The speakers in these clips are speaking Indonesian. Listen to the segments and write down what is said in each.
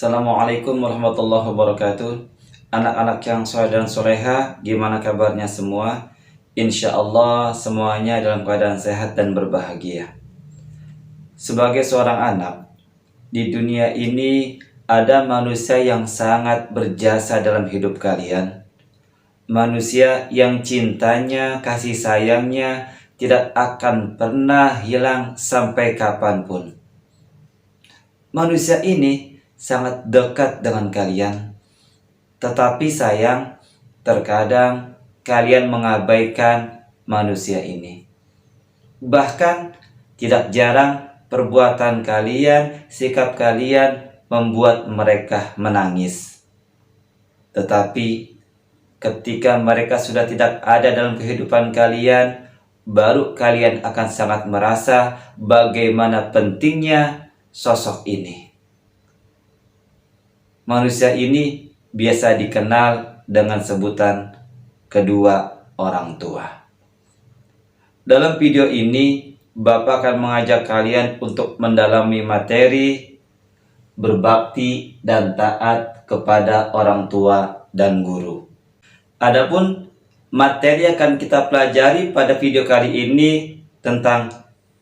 Assalamualaikum warahmatullahi wabarakatuh. Anak-anak yang soleh dan soleha, gimana kabarnya semua? Insya Allah semuanya dalam keadaan sehat dan berbahagia. Sebagai seorang anak, di dunia ini ada manusia yang sangat berjasa dalam hidup kalian. Manusia yang cintanya, kasih sayangnya tidak akan pernah hilang sampai kapanpun. Manusia ini sangat dekat dengan kalian, tetapi sayang, terkadang kalian mengabaikan manusia ini. Bahkan tidak jarang perbuatan kalian, sikap kalian membuat mereka menangis. Tetapi ketika mereka sudah tidak ada dalam kehidupan kalian, baru kalian akan sangat merasa bagaimana pentingnya sosok ini. Manusia ini biasa dikenal dengan sebutan kedua orang tua. Dalam video ini, Bapak akan mengajak kalian untuk mendalami materi berbakti dan taat kepada orang tua dan guru. Adapun materi akan kita pelajari pada video kali ini tentang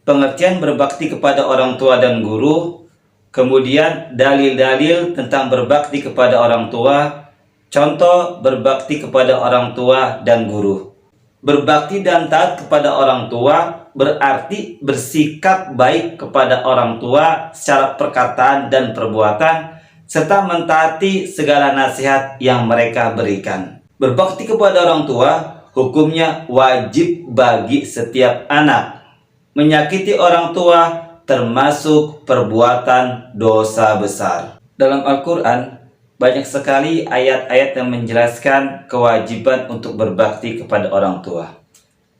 pengertian berbakti kepada orang tua dan guru, kemudian dalil-dalil tentang berbakti kepada orang tua, contoh berbakti kepada orang tua dan guru. Berbakti dan taat kepada orang tua berarti bersikap baik kepada orang tua secara perkataan dan perbuatan, serta mentaati segala nasihat yang mereka berikan. Berbakti kepada orang tua hukumnya wajib bagi setiap anak. Menyakiti orang tua termasuk perbuatan dosa besar. Dalam Al-Quran, banyak sekali ayat-ayat yang menjelaskan kewajiban untuk berbakti kepada orang tua.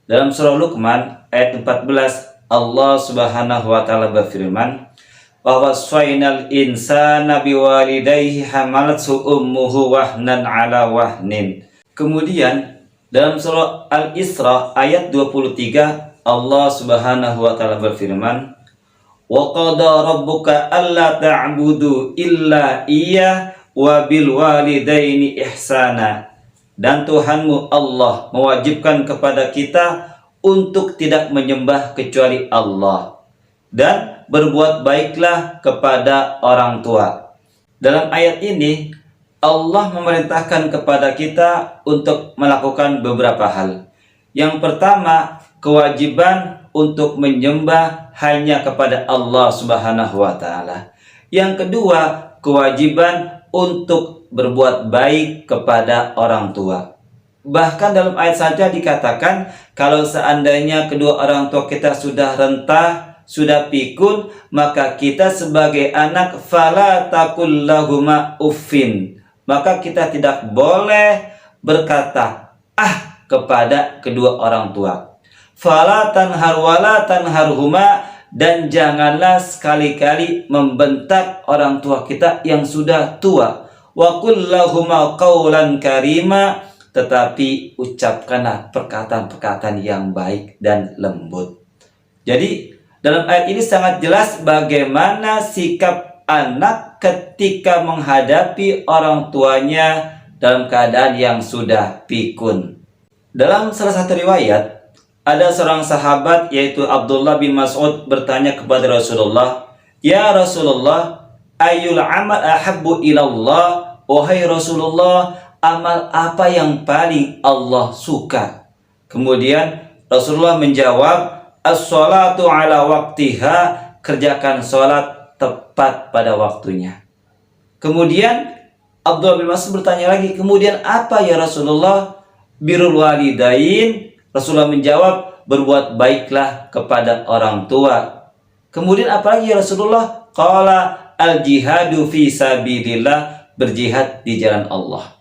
Dalam surah Luqman, ayat 14, Allah Subhanahu wa Ta'ala berfirman, "Wa wassaynal insana biwalidayhi hamalathu ummuhu wahnan ala wahnin." Kemudian, dalam surah Al-Isra, ayat 23, Allah Subhanahu wa Ta'ala berfirman, "Wa qada rabbuka alla ta'budu illa iyyah wa bil walidaini ihsana." Dan Tuhanmu Allah mewajibkan kepada kita untuk tidak menyembah kecuali Allah dan berbuat baiklah kepada orang tua. Dalam ayat ini Allah memerintahkan kepada kita untuk melakukan beberapa hal. Yang pertama, kewajiban untuk menyembah hanya kepada Allah Subhanahu wa Ta'ala. Yang kedua, kewajiban untuk berbuat baik kepada orang tua. Bahkan dalam ayat saja dikatakan, kalau seandainya kedua orang tua kita sudah rentah, sudah pikun, maka kita sebagai anak fala taqul lahuma uffin, maka kita tidak boleh berkata kepada kedua orang tua. Fala tanhar wala tanharhuma, dan janganlah sekali-kali membentak orang tua kita yang sudah tua. Wa qul lahuma qawlan karima, tetapi ucapkanlah perkataan-perkataan yang baik dan lembut. Jadi dalam ayat ini sangat jelas bagaimana sikap anak ketika menghadapi orang tuanya dalam keadaan yang sudah pikun. Dalam salah satu riwayat, ada seorang sahabat yaitu Abdullah bin Mas'ud bertanya kepada Rasulullah, "Ya Rasulullah, ayyul amal ahabbu ilallah?" Wahai Rasulullah, amal apa yang paling Allah suka? Kemudian Rasulullah menjawab, "As-salatu ala waqtiha," kerjakan salat tepat pada waktunya. Kemudian Abdullah bin Mas'ud bertanya lagi, "Kemudian apa ya Rasulullah?" "Birrul walidain." Rasulullah menjawab, "Berbuat baiklah kepada orang tua." Kemudian apalagi ya Rasulullah? Qala al-jihadu fi sabilillah, berjihad di jalan Allah.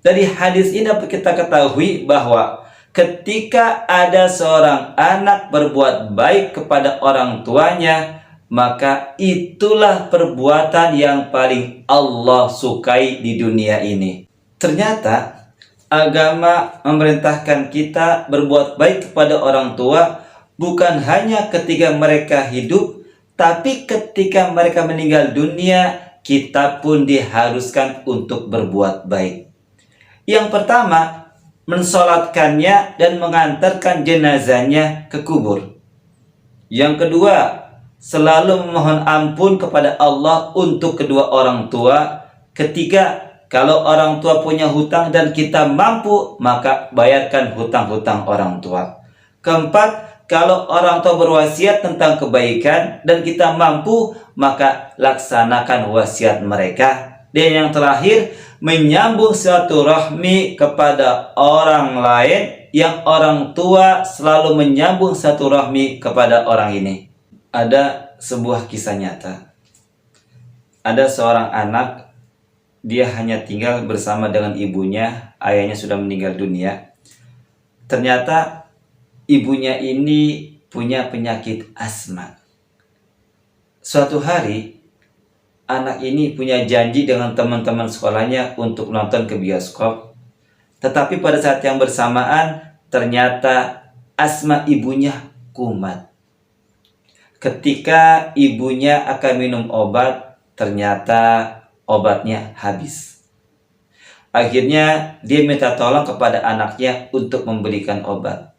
Dari hadis ini dapat kita ketahui bahwa ketika ada seorang anak berbuat baik kepada orang tuanya, maka itulah perbuatan yang paling Allah sukai di dunia ini. Ternyata agama memerintahkan kita berbuat baik kepada orang tua bukan hanya ketika mereka hidup, tapi ketika mereka meninggal dunia kita pun diharuskan untuk berbuat baik. Yang pertama, mensolatkannya dan mengantarkan jenazahnya ke kubur. Yang kedua, selalu memohon ampun kepada Allah untuk kedua orang tua. Ketiga, kalau orang tua punya hutang dan kita mampu, maka bayarkan hutang-hutang orang tua. Keempat, kalau orang tua berwasiat tentang kebaikan dan kita mampu, maka laksanakan wasiat mereka. Dan yang terakhir, menyambung silaturahmi kepada orang lain yang orang tua selalu menyambung silaturahmi kepada orang ini. Ada sebuah kisah nyata. Ada seorang anak, dia hanya tinggal bersama dengan ibunya, ayahnya sudah meninggal dunia. Ternyata ibunya ini punya penyakit asma. Suatu hari, anak ini punya janji dengan teman-teman sekolahnya untuk nonton ke bioskop. Tetapi pada saat yang bersamaan, ternyata asma ibunya kumat. Ketika ibunya akan minum obat, ternyata obatnya habis. Akhirnya dia minta tolong kepada anaknya untuk membelikan obat.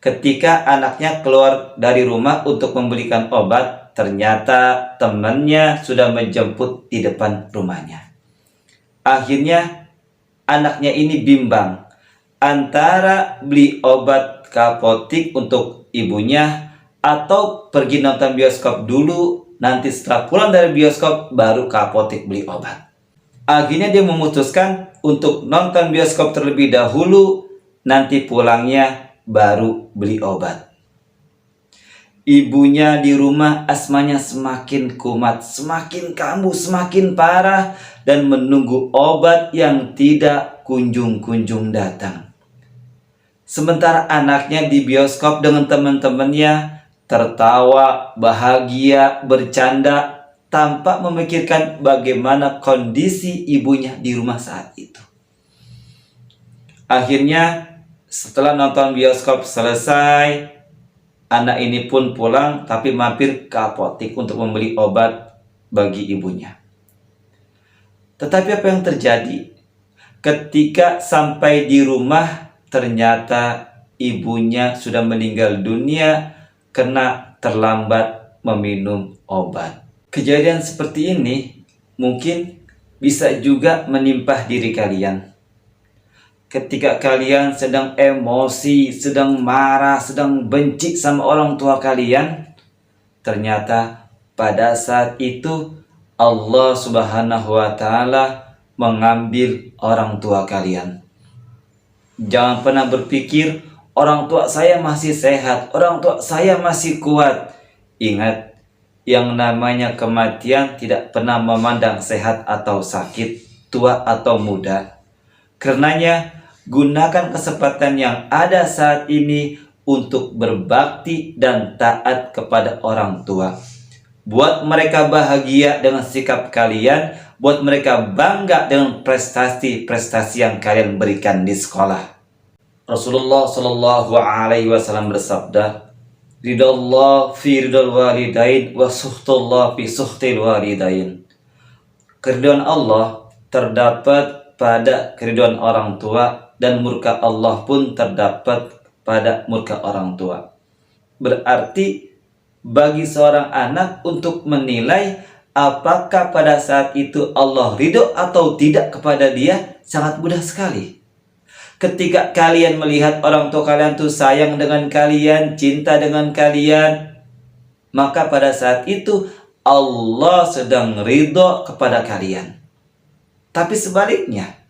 Ketika anaknya keluar dari rumah untuk membelikan obat, ternyata temannya sudah menjemput di depan rumahnya. Akhirnya anaknya ini bimbang antara beli obat ke apotik untuk ibunya atau pergi nonton bioskop dulu, nanti setelah pulang dari bioskop baru ke apotik beli obat. Akhirnya dia memutuskan untuk nonton bioskop terlebih dahulu, nanti pulangnya baru beli obat. Ibunya di rumah asmanya semakin kumat, semakin kambuh, semakin parah, dan menunggu obat yang tidak kunjung-kunjung datang. Sementara anaknya di bioskop dengan teman-temannya tertawa, bahagia, bercanda, tanpa memikirkan bagaimana kondisi ibunya di rumah saat itu. Akhirnya setelah nonton bioskop selesai, anak ini pun pulang tapi mampir ke apotik untuk membeli obat bagi ibunya. Tetapi apa yang terjadi? Ketika sampai di rumah, ternyata ibunya sudah meninggal dunia karena terlambat meminum obat. Kejadian seperti ini mungkin bisa juga menimpa diri kalian. Ketika kalian sedang emosi, sedang marah, sedang benci sama orang tua kalian, ternyata pada saat itu Allah Subhanahu wa Ta'ala mengambil orang tua kalian. Jangan pernah berpikir orang tua saya masih sehat, orang tua saya masih kuat. Ingat, yang namanya kematian tidak pernah memandang sehat atau sakit, tua atau muda. Karenanya, gunakan kesempatan yang ada saat ini untuk berbakti dan taat kepada orang tua. Buat mereka bahagia dengan sikap kalian, buat mereka bangga dengan prestasi-prestasi yang kalian berikan di sekolah. Rasulullah Shallallahu Alaihi Wasallam bersabda, "Ridallah fi ridal walidain wa suhtullah fi suhtil walidain." Keridhaan Allah terdapat pada keridhaan orang tua, dan murka Allah pun terdapat pada murka orang tua. Berarti bagi seorang anak untuk menilai apakah pada saat itu Allah ridho atau tidak kepada dia sangat mudah sekali. Ketika kalian melihat orang tua kalian tuh sayang dengan kalian, cinta dengan kalian, maka pada saat itu Allah sedang ridho kepada kalian. Tapi sebaliknya,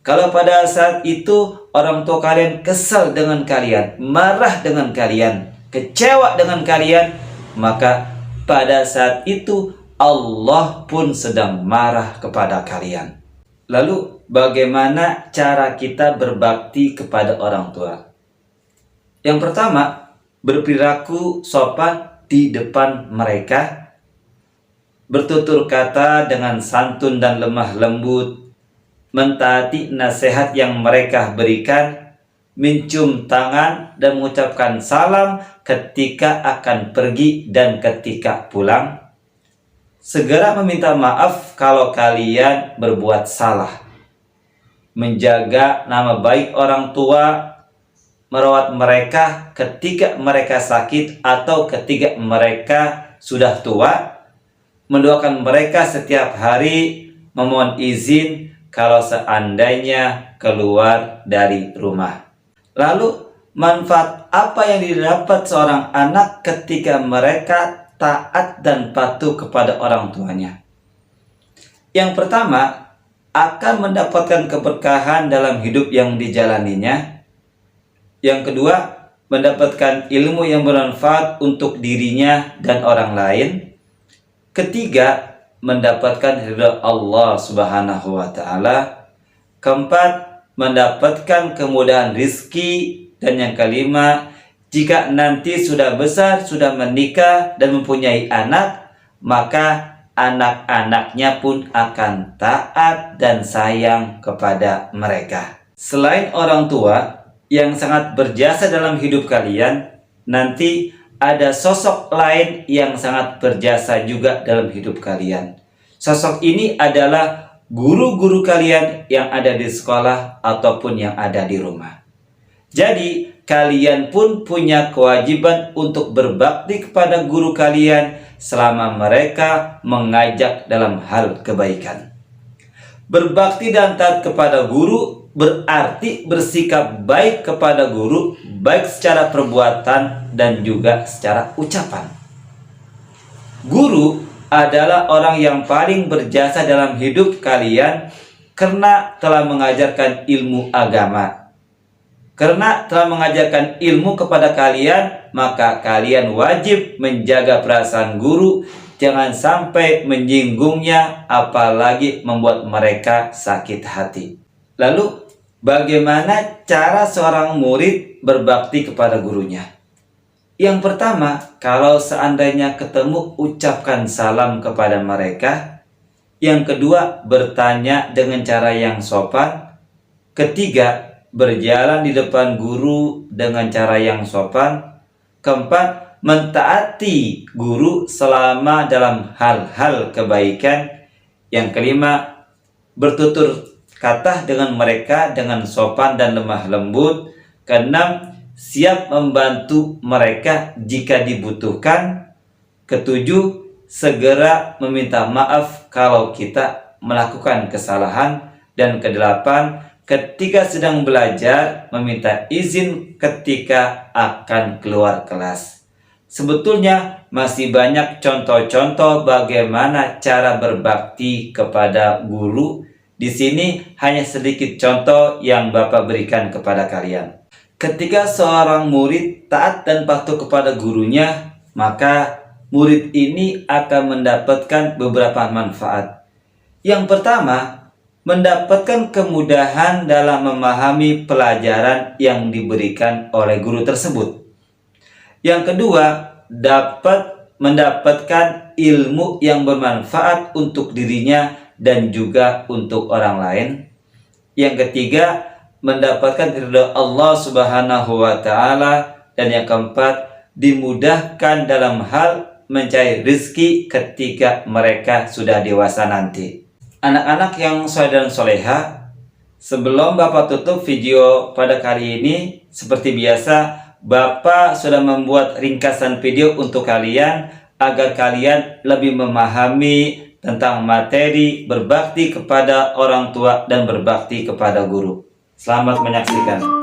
kalau pada saat itu orang tua kalian kesal dengan kalian, marah dengan kalian, kecewa dengan kalian, maka pada saat itu Allah pun sedang marah kepada kalian. Lalu bagaimana cara kita berbakti kepada orang tua? Yang pertama, berperilaku sopan di depan mereka, bertutur kata dengan santun dan lemah lembut, mentaati nasihat yang mereka berikan, mencium tangan dan mengucapkan salam ketika akan pergi dan ketika pulang. segera meminta maaf kalau kalian berbuat salah. Menjaga nama baik orang tua, merawat mereka ketika mereka sakit atau ketika mereka sudah tua, mendoakan mereka setiap hari, memohon izin kalau seandainya keluar dari rumah. Lalu, manfaat apa yang didapat seorang anak ketika mereka taat dan patuh kepada orang tuanya? Yang pertama, akan mendapatkan keberkahan dalam hidup yang dijalaninya. Yang kedua, mendapatkan ilmu yang bermanfaat untuk dirinya dan orang lain. Ketiga, mendapatkan ridha Allah Subhanahu wa Ta'ala. Keempat, mendapatkan kemudahan rizki. Dan yang kelima, jika nanti sudah besar, sudah menikah dan mempunyai anak, maka anak-anaknya pun akan taat dan sayang kepada mereka. Selain orang tua yang sangat berjasa dalam hidup kalian, nanti ada sosok lain yang sangat berjasa juga dalam hidup kalian. Sosok ini adalah guru-guru kalian yang ada di sekolah ataupun yang ada di rumah. Jadi, kalian pun punya kewajiban untuk berbakti kepada guru kalian selama mereka mengajak dalam hal kebaikan. Berbakti dan taat kepada guru berarti bersikap baik kepada guru, baik secara perbuatan dan juga secara ucapan. Guru adalah orang yang paling berjasa dalam hidup kalian karena telah mengajarkan ilmu agama. Karena telah mengajarkan ilmu kepada kalian, maka kalian wajib menjaga perasaan guru, jangan sampai menyinggungnya, apalagi membuat mereka sakit hati. Lalu, bagaimana cara seorang murid berbakti kepada gurunya? Yang pertama, kalau seandainya ketemu, ucapkan salam kepada mereka. Yang kedua, bertanya dengan cara yang sopan. Ketiga, berjalan di depan guru dengan cara yang sopan. Keempat, mentaati guru selama dalam hal-hal kebaikan. Yang kelima, bertutur kata dengan mereka dengan sopan dan lemah lembut. Keenam, siap membantu mereka jika dibutuhkan. Ketujuh, segera meminta maaf kalau kita melakukan kesalahan. Dan kedelapan, ketika sedang belajar, meminta izin ketika akan keluar kelas. Sebetulnya masih banyak contoh-contoh bagaimana cara berbakti kepada guru. Di sini hanya sedikit contoh yang Bapak berikan kepada kalian. Ketika seorang murid taat dan patuh kepada gurunya, maka murid ini akan mendapatkan beberapa manfaat. Yang pertama, mendapatkan kemudahan dalam memahami pelajaran yang diberikan oleh guru tersebut. Yang kedua, dapat mendapatkan ilmu yang bermanfaat untuk dirinya dan juga untuk orang lain. Yang ketiga, mendapatkan ridha Allah Subhanahu wa Ta'ala. Dan yang keempat, dimudahkan dalam hal mencari rezeki ketika mereka sudah dewasa nanti. Anak-anak yang soleh dan soleha, sebelum Bapak tutup video pada kali ini, seperti biasa, Bapak sudah membuat ringkasan video untuk kalian agar kalian lebih memahami tentang materi berbakti kepada orang tua dan berbakti kepada guru. Selamat menyaksikan.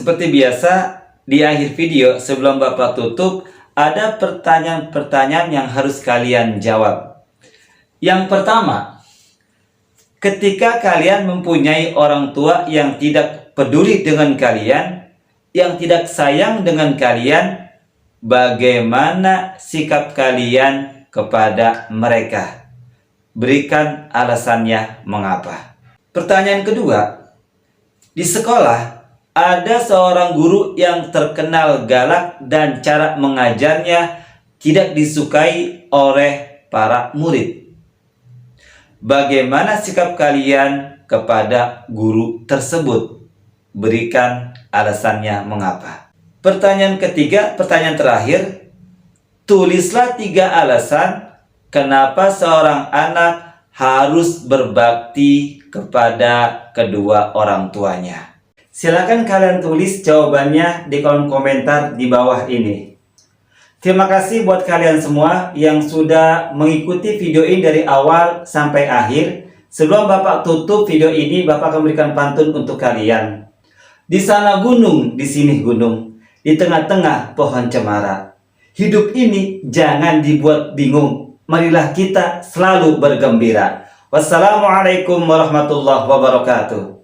Seperti biasa, di akhir video sebelum Bapak tutup, ada pertanyaan-pertanyaan yang harus kalian jawab. Yang pertama, ketika kalian mempunyai orang tua yang tidak peduli dengan kalian, yang tidak sayang dengan kalian, bagaimana sikap kalian kepada mereka? Berikan alasannya mengapa. Pertanyaan kedua, di sekolah ada seorang guru yang terkenal galak dan cara mengajarnya tidak disukai oleh para murid. Bagaimana sikap kalian kepada guru tersebut? Berikan alasannya mengapa. Pertanyaan ketiga, pertanyaan terakhir, tulislah 3 alasan kenapa seorang anak harus berbakti kepada kedua orang tuanya. Silakan kalian tulis jawabannya di kolom komentar di bawah ini. Terima kasih buat kalian semua yang sudah mengikuti video ini dari awal sampai akhir. Sebelum Bapak tutup video ini, Bapak akan memberikan pantun untuk kalian. Di sana gunung, di sini gunung, di tengah-tengah pohon cemara. Hidup ini jangan dibuat bingung. Marilah kita selalu bergembira. Wassalamualaikum warahmatullahi wabarakatuh.